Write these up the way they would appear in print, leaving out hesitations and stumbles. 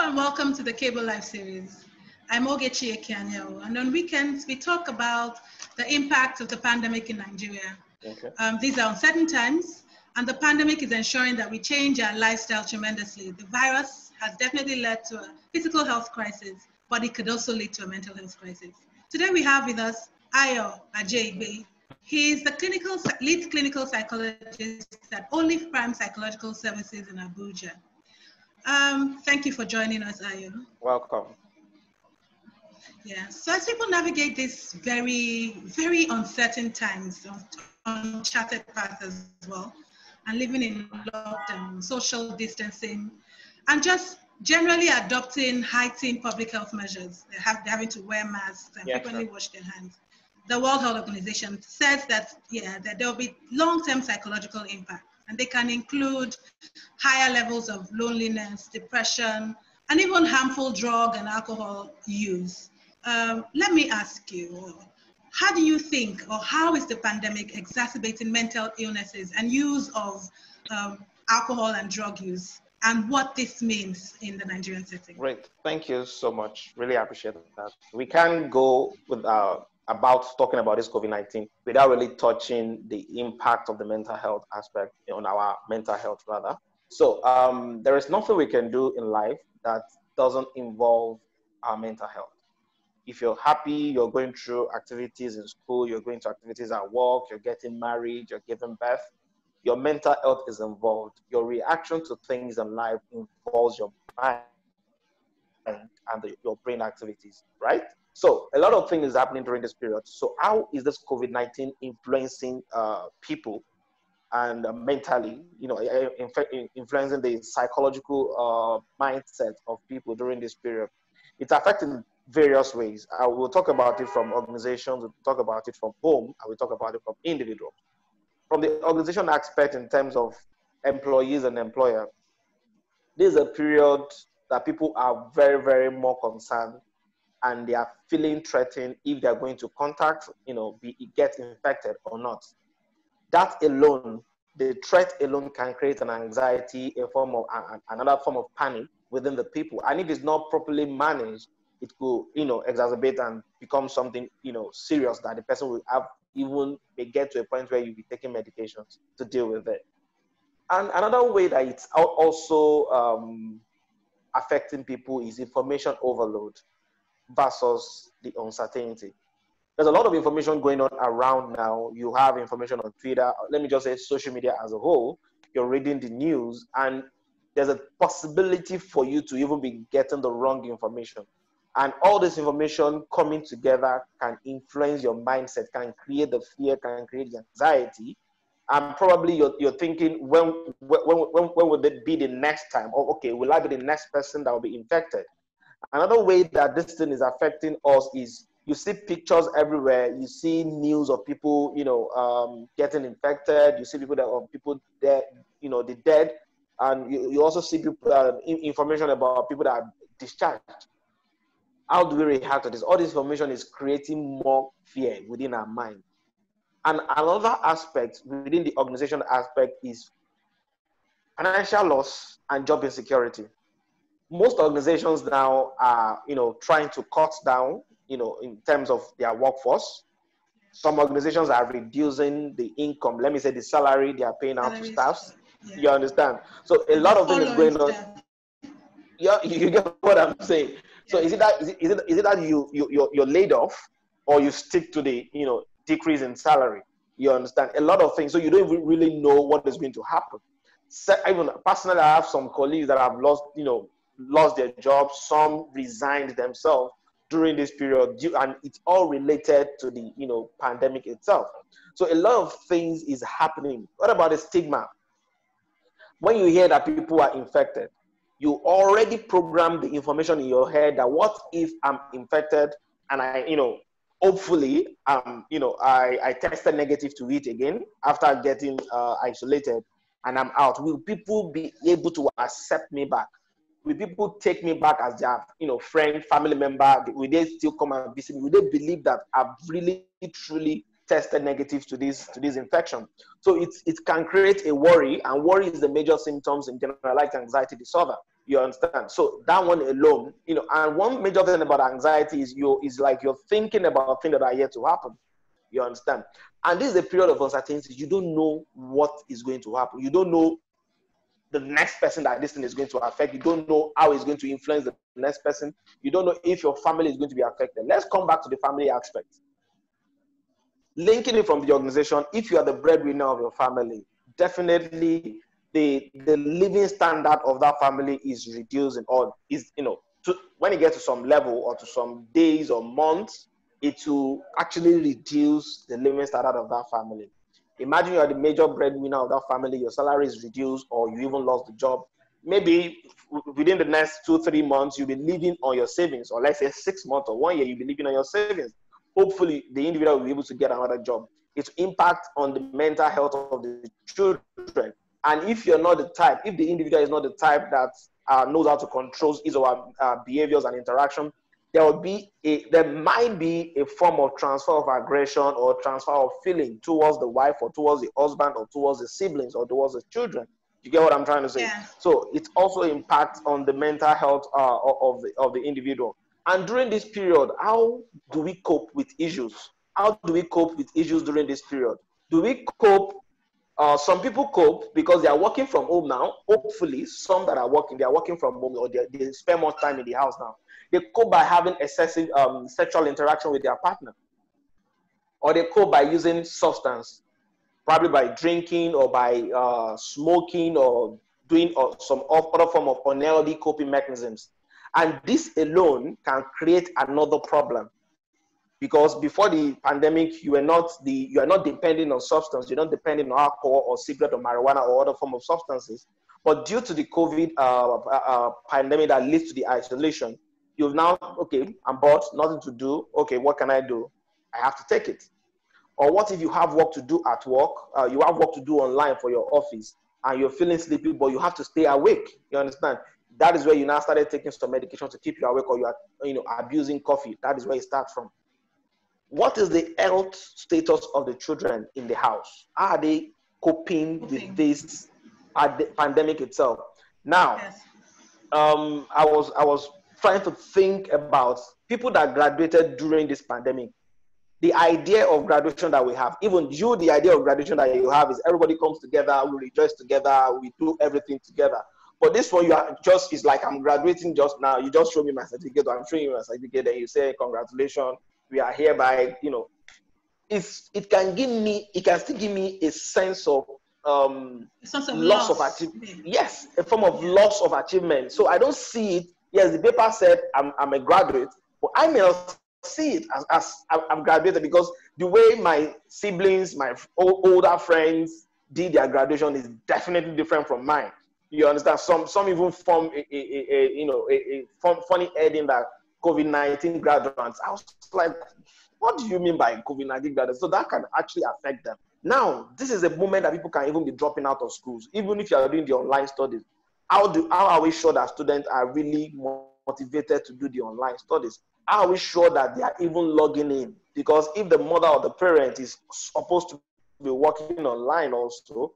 and welcome to the Cable Life series. I'm Ogechi Ekianyo, and on weekends we talk about the impact of the pandemic in Nigeria. Okay. These are uncertain times, and the pandemic is ensuring that we change our lifestyle tremendously. The virus has definitely led to a physical health crisis, but it could also lead to a mental health crisis. Today we have with us Ayo Ajayigbe. He is the lead clinical psychologist at Olive Prime Psychological Services in Abuja. Thank you for joining us, Ayo. Welcome. Yeah, so as people navigate these very, very uncertain times, uncharted paths as well, and living in lockdown, social distancing, and just generally adopting heightened public health measures. They're having to wear masks and frequently wash their hands. The World Health Organization says that, that there will be long-term psychological impact, and they can include higher levels of loneliness, depression, and even harmful drug and alcohol use. Let me ask you, how do you think, or how is the pandemic exacerbating mental illnesses and use of alcohol and drug use, and what this means in the Nigerian setting? Great, thank you so much. Really appreciate that. We can't go about talking about this COVID-19 without really touching the impact of the mental health aspect on our mental health, rather. So there is nothing we can do in life that doesn't involve our mental health. If you're happy, you're going through activities in school, you're going to activities at work, you're getting married, you're giving birth, your mental health is involved. Your reaction to things in life involves your mind and your brain activities, right? So a lot of things is happening during this period. So how is this COVID-19 influencing people and mentally, influencing the psychological mindset of people during this period? It's affecting various ways. We'll talk about it from organizations, we'll talk about it from home, and we'll talk about it from individuals. From the organization aspect in terms of employees and employer, this is a period that people are very, very more concerned, and they are feeling threatened if they're going to contact, get infected or not. That alone, the threat alone can create an anxiety, another form of panic within the people. And if it's not properly managed, it could, exacerbate and become something, serious that the person will have, even may get to a point where you'll be taking medications to deal with it. And another way that it's also affecting people is information overload versus the uncertainty. There's a lot of information going on around now. You have information on Twitter, let me just say social media as a whole. You're reading the news, and there's a possibility for you to even be getting the wrong information. And all this information coming together can influence your mindset, can create the fear, can create the anxiety. And probably you're thinking, when would it be the next time? Or, okay, will I be the next person that will be infected? Another way that this thing is affecting us is you see pictures everywhere. You see news of people, getting infected. You see people dead, the dead. And you also see people, information about people that are discharged. How do we react to this? All this information is creating more fear within our mind. And another aspect within the organization aspect is financial loss and job insecurity. Most organizations now are, trying to cut down, in terms of their workforce. Some organizations are reducing the income, let me say the salary they are paying out to staffs. Yeah. You understand? So a lot of things is going on. Yeah, you get what I'm saying. So is it that you're laid off, or you stick to the decrease in salary? You understand? A lot of things. So you don't even really know what is going to happen. So even personally, I have some colleagues that have lost their jobs. Some resigned themselves during this period, and it's all related to the pandemic itself. So a lot of things is happening. What about the stigma? When you hear that people are infected, you already program the information in your head that what if I'm infected and hopefully, I tested negative to it again after getting isolated and I'm out. Will people be able to accept me back? Will people take me back as their, friend, family member? Will they still come and visit me? Will they believe that I've really, truly tested negative to this infection? So it can create a worry, and worry is the major symptoms in generalized anxiety disorder. You understand? So that one alone, and one major thing about anxiety is like you're thinking about things that are yet to happen. You understand? And this is a period of uncertainty. You don't know what is going to happen. You don't know the next person that this thing is going to affect. You don't know how it's going to influence the next person. You don't know if your family is going to be affected. Let's come back to the family aspect. Linking it from the organization, if you are the breadwinner of your family, definitely the living standard of that family is reducing, or is, when it gets to some level or to some days or months, it will actually reduce the living standard of that family. Imagine you are the major breadwinner of that family, your salary is reduced, or you even lost the job. Maybe within the next 2-3 months, you'll be living on your savings, or let's say 6 months or 1 year, you'll be living on your savings. Hopefully, the individual will be able to get another job. It will impact on the mental health of the children. And if you're not the type, if the individual is not the type that knows how to control his or her behaviors and interaction, there might be a form of transfer of aggression or transfer of feeling towards the wife or towards the husband or towards the siblings or towards the children. You get what I'm trying to say? Yeah. So it also impacts on the mental health of the individual. And during this period, how do we cope with issues? How do we cope with issues during this period? Do we cope? Some people cope because they are working from home now. Hopefully, some that are working, they are working from home, or they spend more time in the house now. They cope by having excessive sexual interaction with their partner. Or they cope by using substance, probably by drinking or by smoking or doing some other form of unhealthy coping mechanisms. And this alone can create another problem. Because before the pandemic, you are not depending on substance, you're not depending on alcohol or cigarette or marijuana or other form of substances. But due to the COVID pandemic that leads to the isolation, you've now, okay, I'm bored, nothing to do. Okay, what can I do? I have to take it. Or what if you have work to do at work? You have work to do online for your office, and you're feeling sleepy, but you have to stay awake. You understand? That is where you now started taking some medication to keep you awake, or you are, abusing coffee. That is where it starts from. What is the health status of the children in the house? How are they coping with this pandemic itself? Now, Yes. I was trying to think about people that graduated during this pandemic. The idea of graduation that we have, even you, the idea of graduation that you have is everybody comes together, we rejoice together, we do everything together. But this one, it's like I'm graduating just now. You just show me my certificate, or I'm showing you my certificate, and you say, congratulations, we are hereby, it can still give me a sense of loss of achievement. Yes, a form of loss of achievement. So I don't see it. Yes, the paper said I'm a graduate, but I may not see it as I'm graduated, because the way my siblings, my older friends did their graduation is definitely different from mine. You understand? Some even form a funny heading that COVID-19 graduates. I was like, what do you mean by COVID-19 graduates? So that can actually affect them. Now, this is a moment that people can even be dropping out of schools, even if you are doing the online studies. How are we sure that students are really motivated to do the online studies? How are we sure that they are even logging in? Because if the mother or the parent is supposed to be working online also,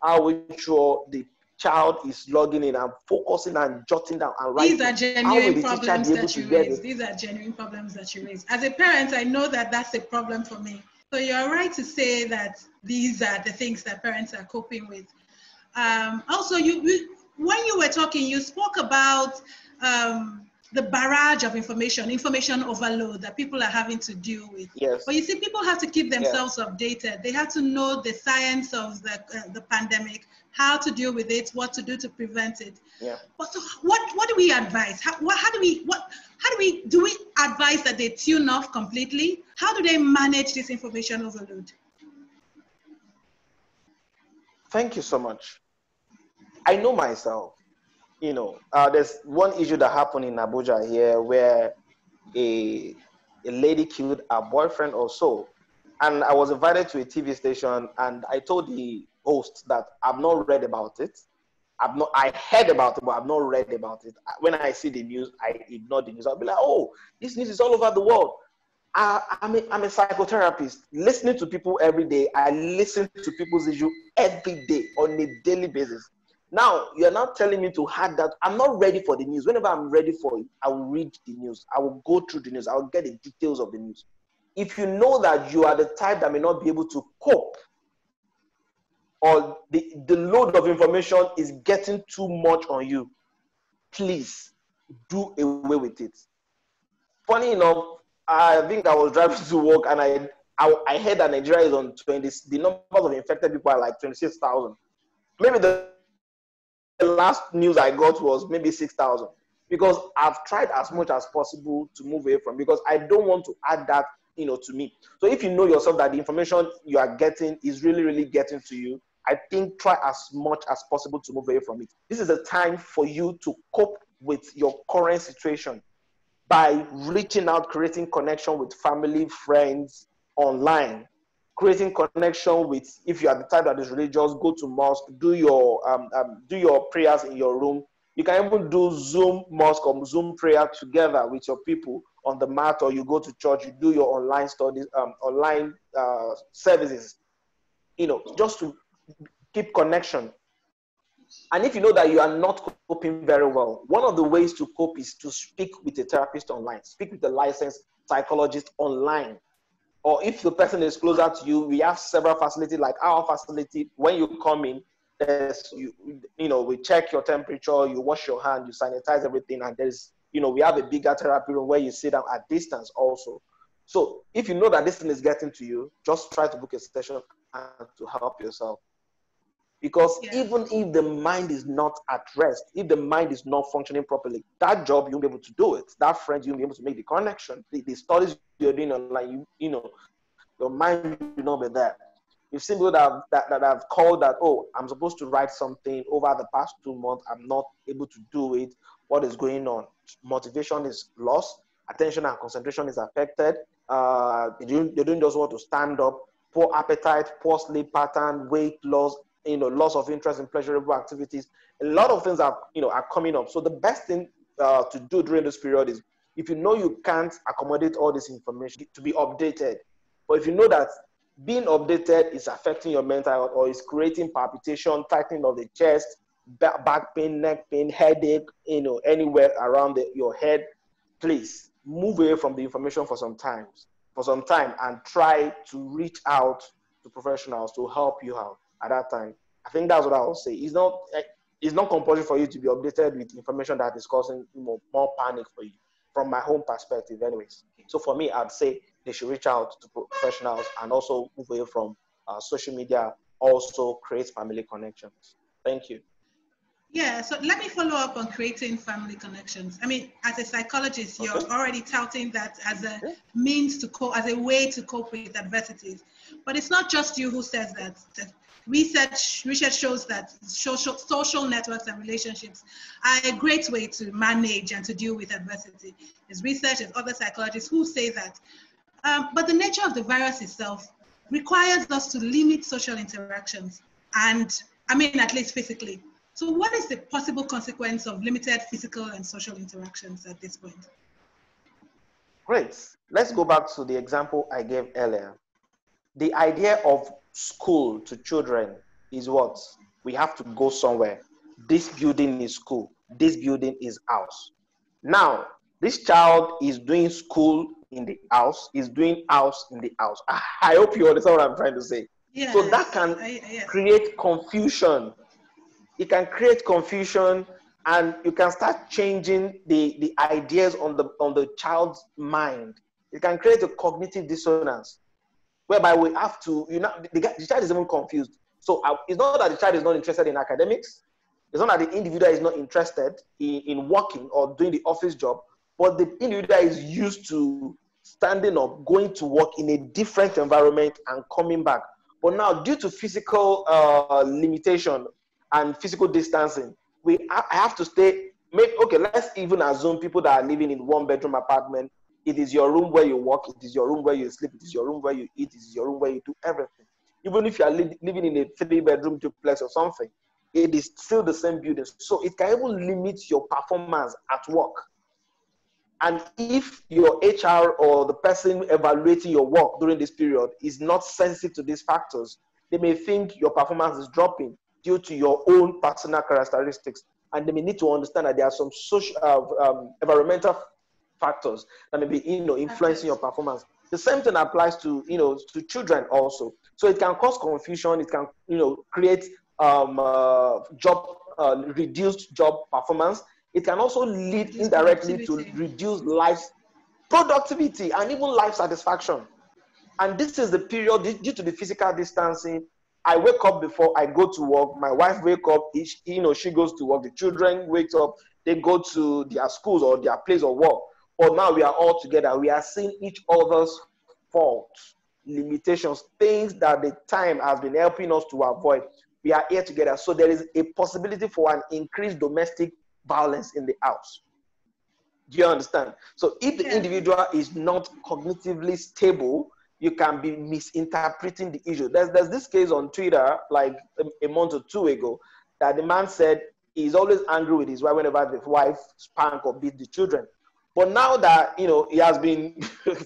how are we sure the child is logging in and focusing and jotting down and writing? These are genuine problems that you raise. These are genuine problems that you raise. As a parent, I know that that's a problem for me. So you're right to say that these are the things that parents are coping with. Also, when you were talking, you spoke about the barrage of information overload that people are having to deal with. Yes. But you see, people have to keep themselves updated. They have to know the science of the pandemic, how to deal with it, what to do to prevent it. Yeah. But so what do we advise? How do we advise that they tune off completely? How do they manage this information overload? Thank you so much. I know myself. There's one issue that happened in Abuja here where a lady killed her boyfriend or so. And I was invited to a TV station, and I told the host that I've not read about it. I heard about it, but I've not read about it. When I see the news, I ignore the news. I'll be like, oh, this news is all over the world. I'm a psychotherapist. Listening to people every day, I listen to people's issue every day on a daily basis. Now, you're not telling me to hide that. I'm not ready for the news. Whenever I'm ready for it, I will read the news. I will go through the news. I will get the details of the news. If you know that you are the type that may not be able to cope, or the load of information is getting too much on you, please do away with it. Funny enough, I think I was driving to work and I heard that Nigeria is on 20, the numbers of infected people are like 26,000. Maybe the last news I got was maybe 6,000, because I've tried as much as possible to move away from, because I don't want to add that, to me. So if you know yourself that the information you are getting is really, really getting to you, I think try as much as possible to move away from it. This is a time for you to cope with your current situation by reaching out, creating connection with family, friends online, creating connection with, if you are the type that is religious, go to mosque, do your prayers in your room. You can even do Zoom mosque or Zoom prayer together with your people on the mat, or you go to church, you do your online studies, online services, just to keep connection. And if you know that you are not coping very well, one of the ways to cope is to speak with a therapist online, speak with a licensed psychologist online. Or if the person is closer to you, we have several facilities like our facility. When you come in, we check your temperature, you wash your hand, you sanitize everything, and we have a bigger therapy room where you sit down at distance also. So if you know that this thing is getting to you, just try to book a session and to help yourself. Because even if the mind is not at rest, if the mind is not functioning properly, that job, you won't be able to do it. That friend, you won't be able to make the connection. The studies you're doing online, your mind will not be there. You've seen people that have called that, oh, I'm supposed to write something over the past 2 months. I'm not able to do it. What is going on? Motivation is lost. Attention and concentration is affected. They don't just want to stand up. Poor appetite, poor sleep pattern, weight loss, loss of interest in pleasurable activities. A lot of things are coming up. So the best thing to do during this period is, if you know you can't accommodate all this information, to be updated. But if you know that being updated is affecting your mental health, or is creating palpitation, tightening of the chest, back pain, neck pain, headache, anywhere around your head, please move away from the information for some time, and try to reach out to professionals to help you out at that time. I think that's what I will say. It's not compulsory for you to be updated with information that is causing more panic for you, from my home perspective anyways. So for me, I'd say they should reach out to professionals and also move away from social media, also create family connections. Thank you. Yeah, so let me follow up on creating family connections. I mean, as a psychologist, you're already touting that as a means to cope, as a way to cope with adversities. But it's not just you who says that. Research shows that social networks and relationships are a great way to manage and to deal with adversity. There's research, there's other psychologists who say that. But the nature of the virus itself requires us to limit social interactions, and at least physically. So what is the possible consequence of limited physical and social interactions at this point? Great. Let's go back to the example I gave earlier. The idea of school to children is what? We have to go somewhere. This building is school. This building is house. Now, this child is doing school in the house, is doing house in the house. I hope you understand what I'm trying to say. Yes. So that can create confusion. It can create confusion, and you can start changing the ideas on the child's mind. It can create a cognitive dissonance, whereby we have to, the child is even confused. So it's not that the child is not interested in academics. It's not that the individual is not interested in working or doing the office job, but the individual is used to standing up, going to work in a different environment and coming back. But now, due to physical limitation and physical distancing, I have to stay. Let's even assume people that are living in one-bedroom apartment. It is your room where you work. It is your room where you sleep. It is your room where you eat. It is your room where you do everything. Even if you are living in a 3-bedroom duplex or something, it is still the same building. So it can even limit your performance at work. And if your HR or the person evaluating your work during this period is not sensitive to these factors, they may think your performance is dropping. due to your own personal characteristics. And they may need to understand that there are some social, environmental factors that may be, influencing your performance. The same thing applies to, to children also. So it can cause confusion. It can, create reduced job performance. It can also lead indirectly to reduced life productivity and even life satisfaction. And this is the period due to the physical distancing. I wake up before I go to work. My wife wake up. She goes to work. The children wake up. They go to their schools or their place of work. But now we are all together. We are seeing each other's faults, limitations, things that the time has been helping us to avoid. We are here together. So there is a possibility for an increased domestic violence in the house. Do you understand? So if the individual is not cognitively stable, you can be misinterpreting the issue. There's this case on Twitter, like a month or two ago, that the man said he's always angry with his wife whenever the wife spank or beat the children. But now that, he has been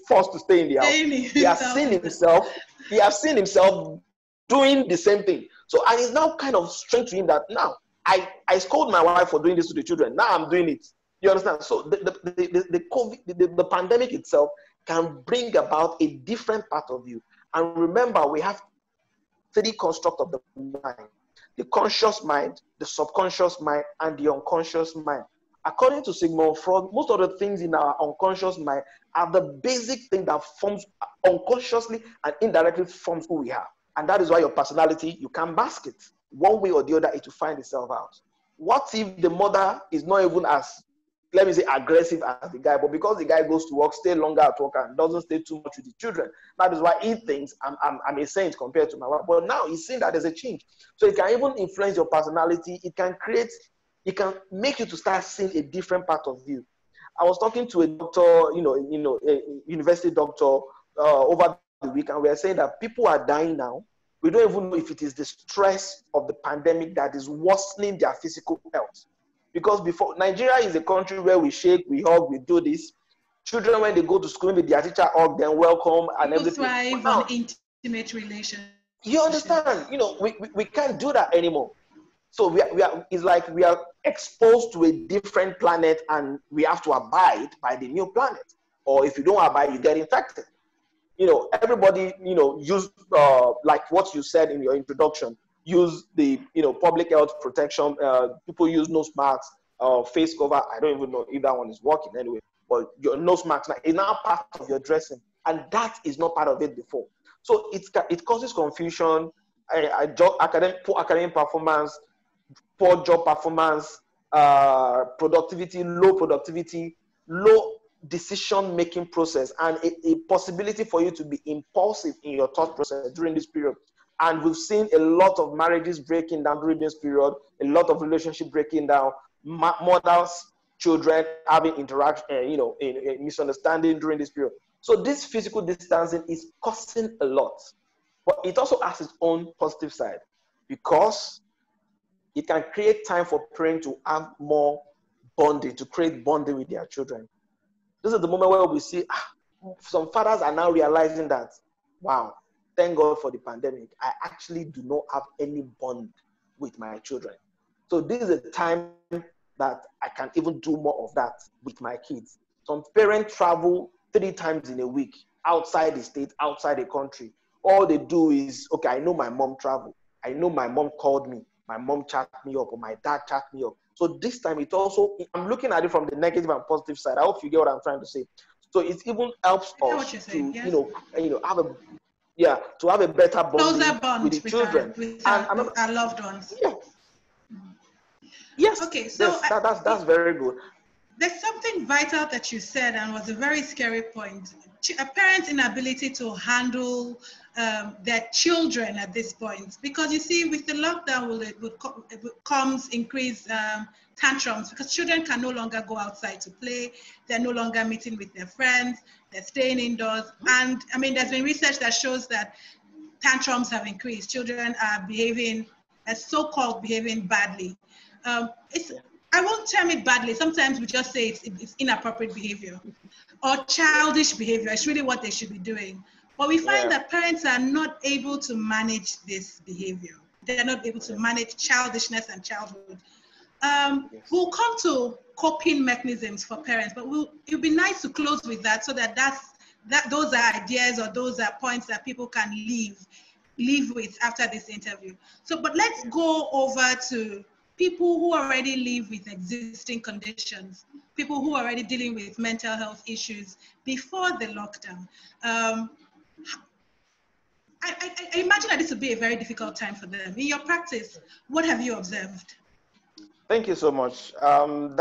forced to stay in the house, he has seen himself doing the same thing. So, and it's now kind of strange to him that now I scold my wife for doing this to the children. Now I'm doing it. You understand? So the COVID, the pandemic itself can bring about a different part of you. And remember, we have three constructs of the mind: the conscious mind, the subconscious mind, and the unconscious mind. According to Sigmund Freud, most of the things in our unconscious mind are the basic thing that forms unconsciously and indirectly forms who we are. And that is why your personality, you can mask it. One way or the other, it will find itself out. What if the mother is not even as, let me say, aggressive as the guy, but because the guy goes to work, stay longer at work and doesn't stay too much with the children, that is why he thinks I'm a saint compared to my wife. But now he's seeing that there's a change. So it can even influence your personality. It can make you to start seeing a different part of you. I was talking to a doctor, a university doctor over the week, and we are saying that people are dying now. We don't even know if it is the stress of the pandemic that is worsening their physical health. Because before, Nigeria is a country where we shake, we hug, we do this. Children, when they go to school, maybe their teacher hug them, welcome, and people everything. Thrive now, on intimate relations. You understand? We can't do that anymore. So it's like we are exposed to a different planet, and we have to abide by the new planet. Or if you don't abide, you get infected. Everybody, use like what you said in your introduction. Use the public health protection. People use nose masks, face cover. I don't even know if that one is working anyway. But your nose mask is now part of your dressing, and that is not part of it before. So it causes confusion, poor academic performance, poor job performance, productivity, low decision-making process, and a possibility for you to be impulsive in your thought process during this period. And we've seen a lot of marriages breaking down during this period, a lot of relationships breaking down, mothers, children having interaction, a misunderstanding during this period. So this physical distancing is costing a lot, but it also has its own positive side, because it can create time for parents to have more bonding, to create bonding with their children. This is the moment where we see some fathers are now realizing that, wow, thank God for the pandemic, I actually do not have any bond with my children. So this is a time that I can even do more of that with my kids. Some parents travel 3 times in a week outside the state, outside the country. All they do is, okay, I know my mom traveled. I know my mom called me. My mom chatted me up, or my dad chatted me up. So this time it also, I'm looking at it from the negative and positive side. I hope you get what I'm trying to say. So it even helps us to, yes. to have a better bond with the children with our loved ones. Yeah. Yes. Okay, so yes, that's very good. There's something vital that you said, and was a very scary point. A parent's inability to handle their children at this point, because you see, with the lockdown, it comes increased tantrums, because children can no longer go outside to play. They're no longer meeting with their friends. They're staying indoors. And I mean, there's been research that shows that tantrums have increased. Children are behaving, so-called behaving badly. I won't term it badly. Sometimes we just say it's inappropriate behavior or childish behavior. It's really what they should be doing. But we find that parents are not able to manage this behavior. they're not able to manage childishness and childhood. Yes. We'll come to coping mechanisms for parents, but it'll be nice to close with that, so that those are ideas, or those are points that people can leave with after this interview. So, but let's go over to people who already live with existing conditions, people who are already dealing with mental health issues before the lockdown. I imagine that this would be a very difficult time for them. In your practice, what have you observed? Thank you so much. I'm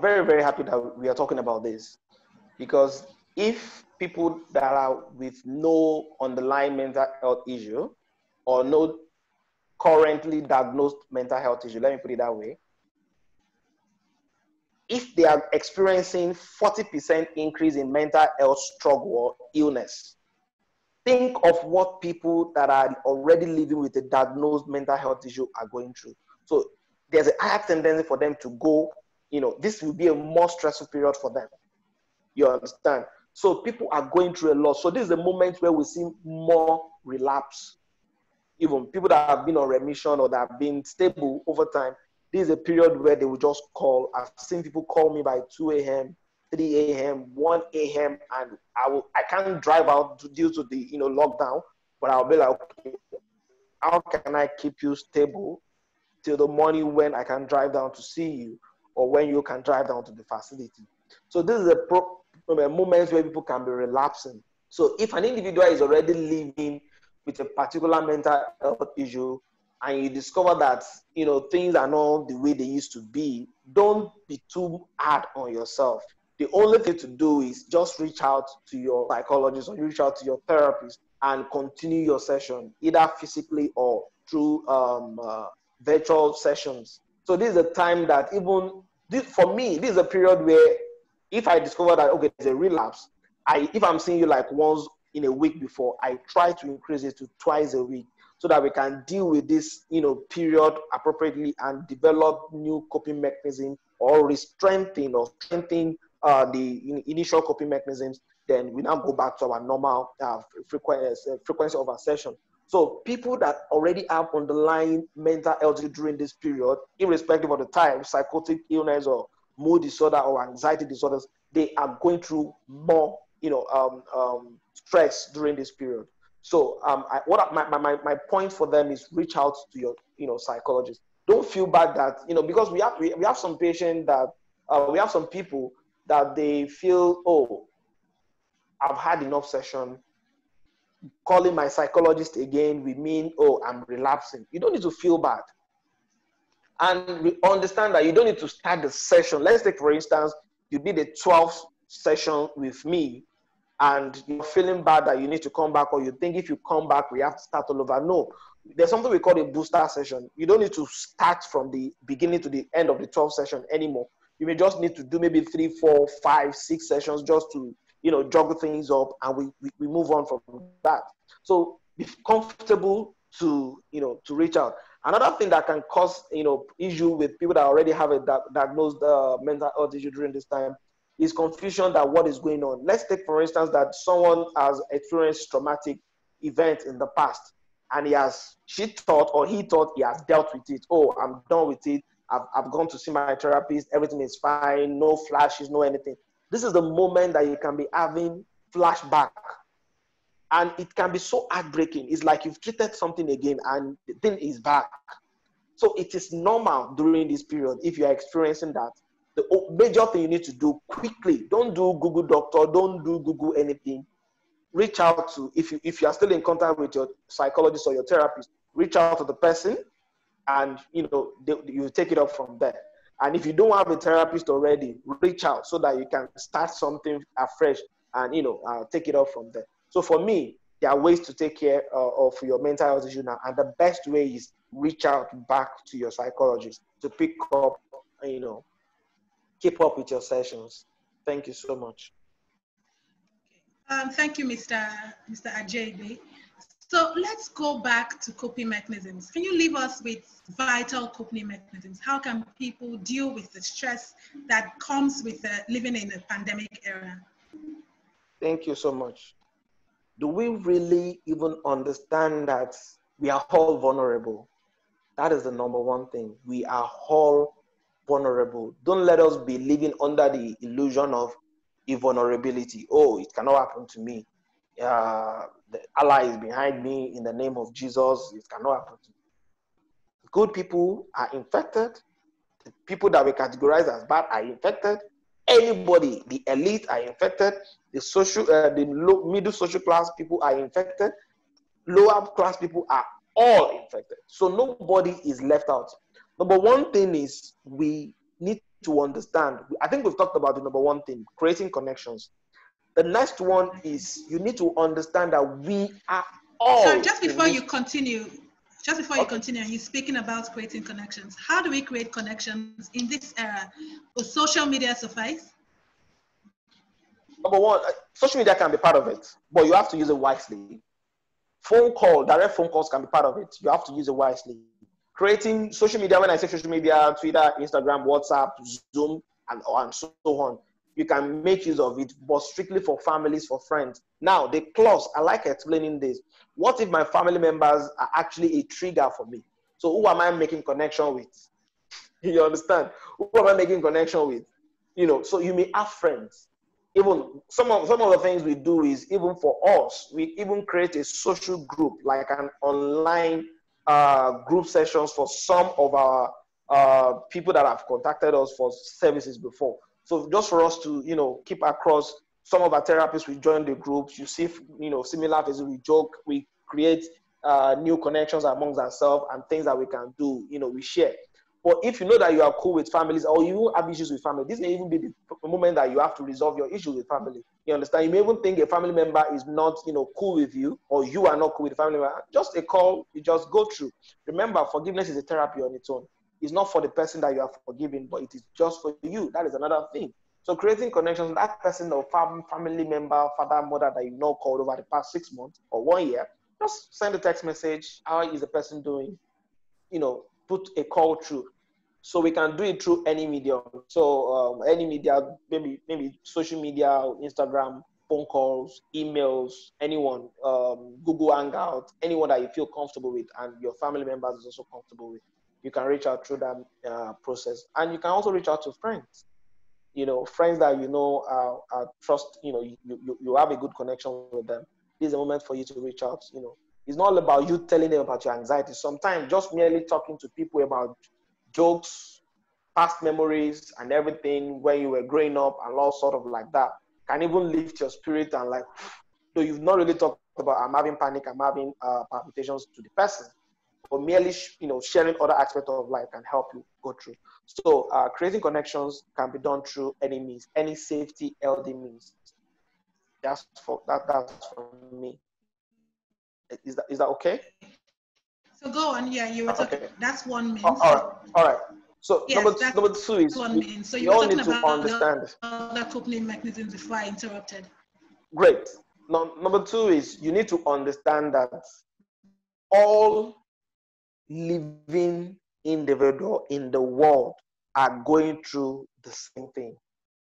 very, very happy that we are talking about this, because if people that are with no underlying mental health issue or no currently diagnosed mental health issue, let me put it that way, if they are experiencing 40% increase in mental health struggle or illness, think of what people that are already living with a diagnosed mental health issue are going through. So there's a higher tendency for them to go, this will be a more stressful period for them. You understand? So people are going through a lot. So this is a moment where we see more relapse. Even people that have been on remission or that have been stable over time, this is a period where they will just call. I've seen people call me by 2 a.m., 3 a.m., 1 a.m., and I can't drive out due to the lockdown, but I'll be like, okay, how can I keep you stable till the morning when I can drive down to see you, or when you can drive down to the facility? So this is a moment where people can be relapsing. So if an individual is already living with a particular mental health issue, and you discover that things are not the way they used to be, don't be too hard on yourself. The only thing to do is just reach out to your psychologist or reach out to your therapist and continue your session, either physically or through virtual sessions. So this is a time that for me, this is a period where if I discover that, okay, there's a relapse, if I'm seeing you like once in a week before, I try to increase it to twice a week, so that we can deal with this, period appropriately and develop new coping mechanisms, or strengthen the initial coping mechanisms. Then we now go back to our normal frequency of our session. So people that already have underlying mental health during this period, irrespective of the type, psychotic illness or mood disorder or anxiety disorders, they are going through more, stress during this period. So my point for them is reach out to your psychologist. Don't feel bad that, because we have some patients that, we have some people that they feel, oh, I've had enough session. Calling my psychologist again, we mean, oh, I'm relapsing. You don't need to feel bad. And we understand that you don't need to start the session. Let's take, for instance, you did a 12th session with me, and you're feeling bad that you need to come back, or you think if you come back, we have to start all over. No, there's something we call a booster session. You don't need to start from the beginning to the end of the 12th session anymore. You may just need to do maybe 3, 4, 5, 6 sessions just to, juggle things up, and we move on from that. So be comfortable to reach out. Another thing that can cause, issue with people that already have a diagnosed mental health issue during this time is confusion that what is going on. Let's take, for instance, that someone has experienced traumatic event in the past, and he thought he has dealt with it. Oh, I'm done with it. I've gone to see my therapist. Everything is fine. No flashes, no anything. This is the moment that you can be having flashback. And it can be so heartbreaking. It's like you've treated something again and the thing is back. So it is normal during this period if you are experiencing that. The major thing you need to do quickly, don't do Google Doctor, don't do Google anything. Reach out to, if you are still in contact with your psychologist or your therapist, reach out to the person, and you take it up from there. And if you don't have a therapist already, reach out so that you can start something afresh and take it up from there. So for me, there are ways to take care of your mental health issue now, and the best way is reach out back to your psychologist to pick up, keep up with your sessions. Thank you so much. Thank you, Mr. Ajaybe. So let's go back to coping mechanisms. Can you leave us with vital coping mechanisms? How can people deal with the stress that comes with living in a pandemic era? Thank you so much. Do we really even understand that We are all vulnerable. That is the number one thing. We are all vulnerable. Don't let us be living under the illusion of invulnerability. Oh, it cannot happen to me. Allah is behind me in the name of Jesus. It cannot happen to me. Good people are infected. The people that we categorize as bad are infected. Anybody, the elite are infected. The middle social class people are infected. Lower class people are all infected. So nobody is left out. Number one thing is we need to understand. I think we've talked about the number one thing, creating connections. The next one is you need to understand that we are all. So just before you continue, you're speaking about creating connections. How do we create connections in this era? Will social media suffice? Number one, social media can be part of it, but you have to use it wisely. Direct phone calls can be part of it. You have to use it wisely. Creating social media, when I say social media, Twitter, Instagram, WhatsApp, Zoom, and so on, you can make use of it, but strictly for families, for friends. Now, the clause, I like explaining this. What if my family members are actually a trigger for me? So who am I making connection with? You understand? Who am I making connection with? So you may have friends. Even some of the things we do is, even for us, we even create a social group, like an online group sessions for some of our people that have contacted us for services before. So just for us to, keep across, some of our therapists, we join the groups, you see, similar faces, we joke, we create new connections amongst ourselves and things that we can do, we share. But if you know that you are cool with families or you have issues with family, this may even be the moment that you have to resolve your issues with family. You understand? You may even think a family member is not, cool with you, or you are not cool with the family member. Just a call, you just go through. Remember, forgiveness is a therapy on its own. It's not for the person that you are forgiving, but it is just for you. That is another thing. So creating connections with that person or family member, father, mother that you know called over the past 6 months or 1 year, just send a text message. How is the person doing? Put a call through. So we can do it through any medium. So any media, maybe social media, Instagram, phone calls, emails, anyone, Google Hangout, anyone that you feel comfortable with and your family members is also comfortable with. You can reach out through that process. And you can also reach out to friends. Friends that trust, you have a good connection with them. This is a moment for you to reach out. It's not all about you telling them about your anxiety. Sometimes just merely talking to people about jokes, past memories, and everything when you were growing up and all sort of like that can even lift your spirit and like, though you've not really talked about I'm having panic, I'm having palpitations to the person, but merely sharing other aspects of life can help you go through. So creating connections can be done through any means, any safety, healthy means. That's for me. Is that okay? So go on. Yeah, you were talking. Okay. That's one means. All right. So yes, number two is one means. So you all need to understand the coping mechanisms before I interrupted. Great. Number two is you need to understand that all living individuals in the world are going through the same thing.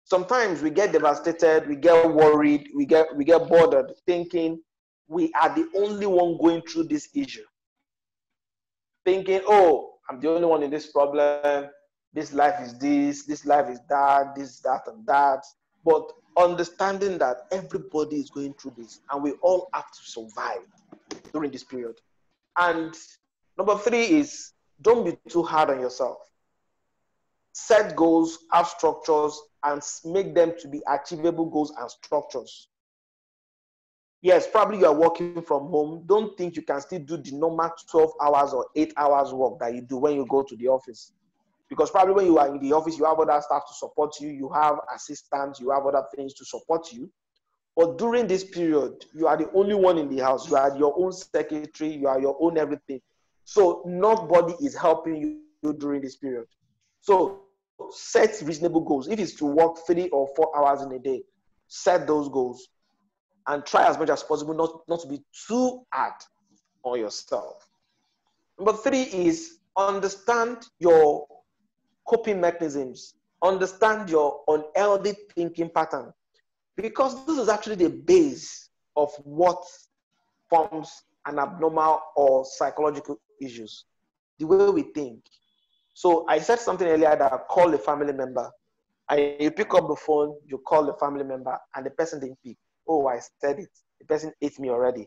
Sometimes we get devastated, we get worried, we get bothered, thinking we are the only one going through this issue. Thinking, oh, I'm the only one in this problem, this life is this life is that, this, that, and that. But understanding that everybody is going through this and we all have to survive during this period. And number three is don't be too hard on yourself. Set goals, have structures, and make them to be achievable goals and structures. Yes, probably you are working from home. Don't think you can still do the normal 12 hours or 8 hours work that you do when you go to the office. Because probably when you are in the office, you have other staff to support you. You have assistants. You have other things to support you. But during this period, you are the only one in the house. You are your own secretary. You are your own everything. So nobody is helping you during this period. So set reasonable goals. If it's to work 3 or 4 hours in a day, set those goals. And try as much as possible not to be too hard on yourself. Number three is understand your coping mechanisms. Understand your unhealthy thinking pattern. Because this is actually the base of what forms an abnormal or psychological issues. The way we think. So I said something earlier that call a family member. And you pick up the phone, you call the family member, and the person didn't pick. Oh, I said it. The person hates me already.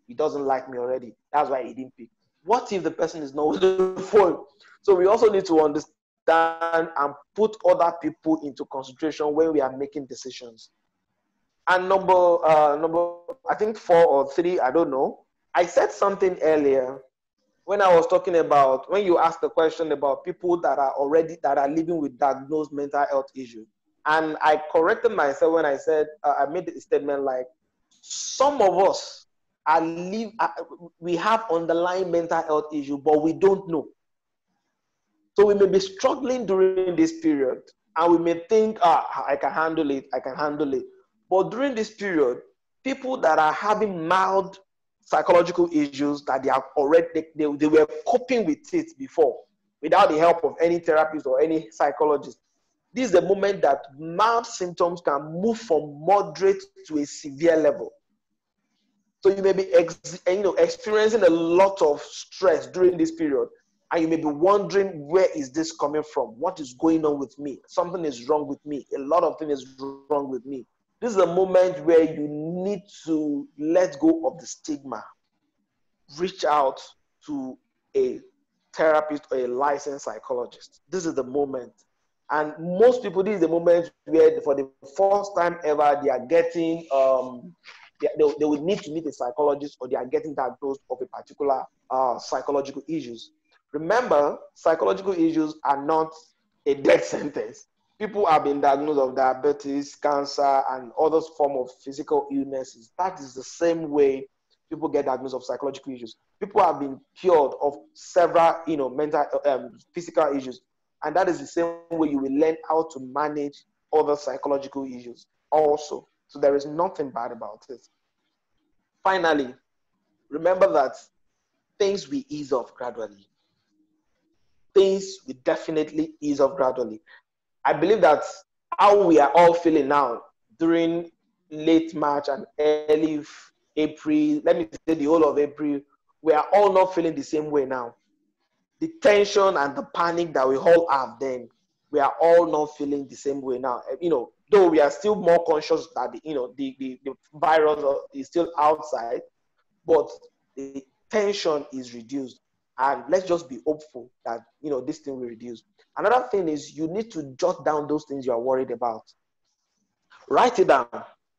He doesn't like me already. That's why he didn't pick. What if the person is not with the phone? So we also need to understand and put other people into consideration when we are making decisions. And number, I think 4 or 3, I don't know. I said something earlier when I was talking about, when you asked the question about people that are living with diagnosed mental health issues. And I corrected myself when I said, I made a statement like, some of us we have underlying mental health issue, but we don't know. So we may be struggling during this period, and we may think, I can handle it, I can handle it. But during this period, people that are having mild psychological issues that they have already, they were coping with it before, without the help of any therapist or any psychologist. This is the moment that mild symptoms can move from moderate to a severe level. So you may be experiencing a lot of stress during this period, and you may be wondering, where is this coming from? What is going on with me? Something is wrong with me. A lot of things is wrong with me. This is a moment where you need to let go of the stigma. Reach out to a therapist or a licensed psychologist. This is the moment. And most people, this is the moment where for the first time ever, they are getting, they will need to meet a psychologist, or they are getting diagnosed of a particular psychological issues. Remember, psychological issues are not a death sentence. People have been diagnosed of diabetes, cancer, and other forms of physical illnesses. That is the same way people get diagnosed of psychological issues. People have been cured of several, mental, physical issues. And that is the same way you will learn how to manage other psychological issues also. So there is nothing bad about it. Finally, remember that things will ease off gradually. Things will definitely ease off gradually. I believe that how we are all feeling now during late March and early April, let me say the whole of April, we are all not feeling the same way now. The tension and the panic that we all have then, we are all not feeling the same way now. Though we are still more conscious that the virus is still outside, but the tension is reduced. And let's just be hopeful that this thing will reduce. Another thing is, you need to jot down those things you are worried about. Write it down.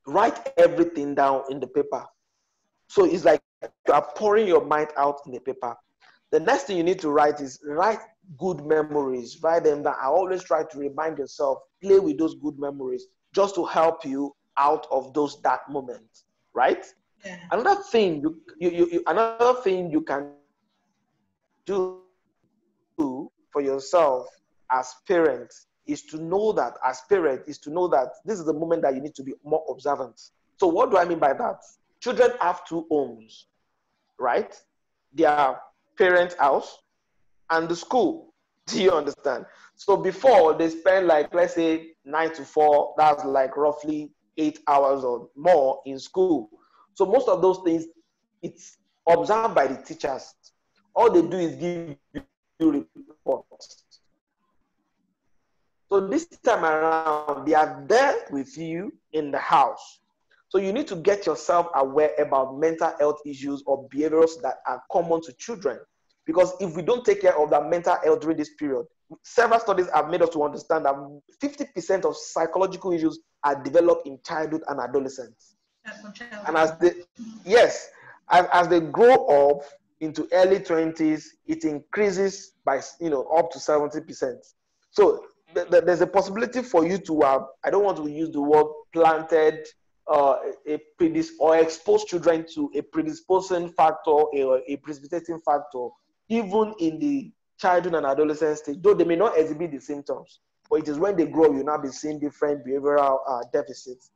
Write everything down in the paper. So it's like you are pouring your mind out in the paper. The next thing you need to write is write good memories. Write them down. I always try to remind yourself, play with those good memories just to help you out of those dark moments, right? Yeah. Another thing you can do for yourself as parents is to know that this is the moment that you need to be more observant. So what do I mean by that? Children have 2 homes, right? Their parents' house and the school. Do you understand? So before, they spend like, let's say 9 to 4, that's like roughly 8 hours or more in school. So most of those things, it's observed by the teachers. All they do is give you reports. So this time around, they are there with you in the house. So you need to get yourself aware about mental health issues or behaviors that are common to children. Because if we don't take care of their mental health during this period, several studies have made us to understand that 50% of psychological issues are developed in childhood and adolescence. And as they grow up into early 20s, it increases by up to 70%. So there's a possibility for you to have, I don't want to use the word planted, or expose children to a predisposing factor or a precipitating factor, even in the childhood and adolescent stage, though they may not exhibit the symptoms, but it is when they grow, you'll now be seeing different behavioral deficits.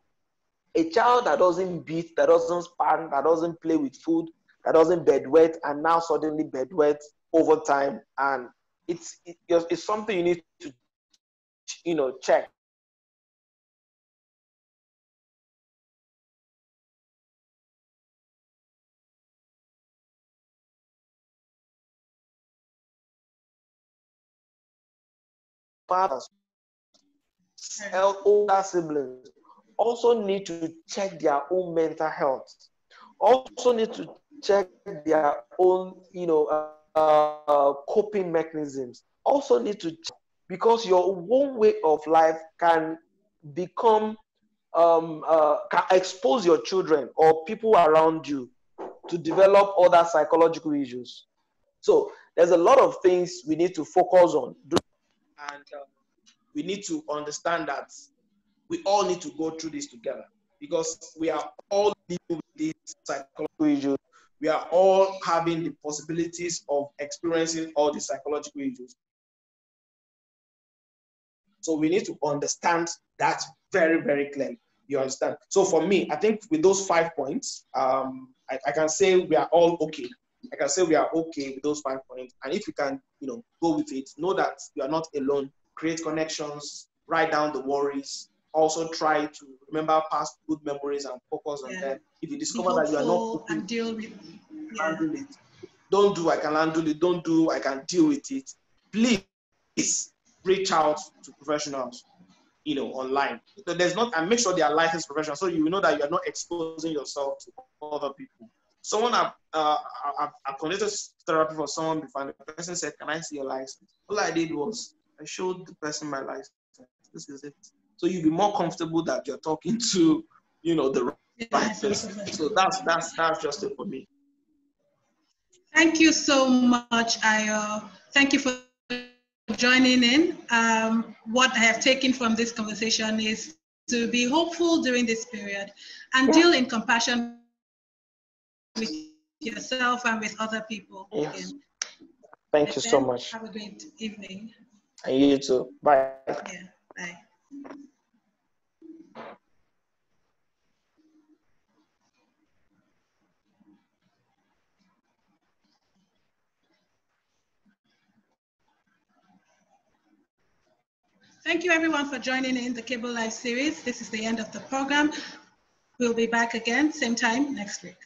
A child that doesn't beat, that doesn't span, that doesn't play with food, that doesn't bedwet, and now suddenly bedwet over time, and it's something you need to check. fathers, older siblings also need to check their own mental health, also need to check their own, coping mechanisms, also need to check, because your own way of life can become, can expose your children or people around you to develop other psychological issues. So there's a lot of things we need to focus on. And we need to understand that we all need to go through this together, because we are all dealing with these psychological issues. We are all having the possibilities of experiencing all the psychological issues. So we need to understand that very, very clearly. You understand? So for me, I think with those 5 points, I can say we are all okay. I can say we are okay with those 5 points. And if you can, go with it, know that you are not alone. Create connections, write down the worries. Also try to remember past good memories and focus on them. If you discover that you are not coping, and deal with handle it. Don't do I can handle it. Don't do I can deal with it. Please reach out to professionals, online. There's not, and make sure they are licensed professionals, so you know that you are not exposing yourself to other people. Someone I've conducted therapy for someone before, and the person said, "Can I see your license?" All I did was I showed the person my license. This is it. So you'll be more comfortable that you're talking to, the right person. So that's just it for me. Thank you so much, Ayo. Thank you for joining in. What I have taken from this conversation is to be hopeful during this period and deal in compassion with yourself and with other people. Yes. Thank you so much. Have a great evening. And you too. Bye. Yeah, bye. Thank you everyone for joining in the Cable Live series. This is the end of the program. We'll be back again, same time next week.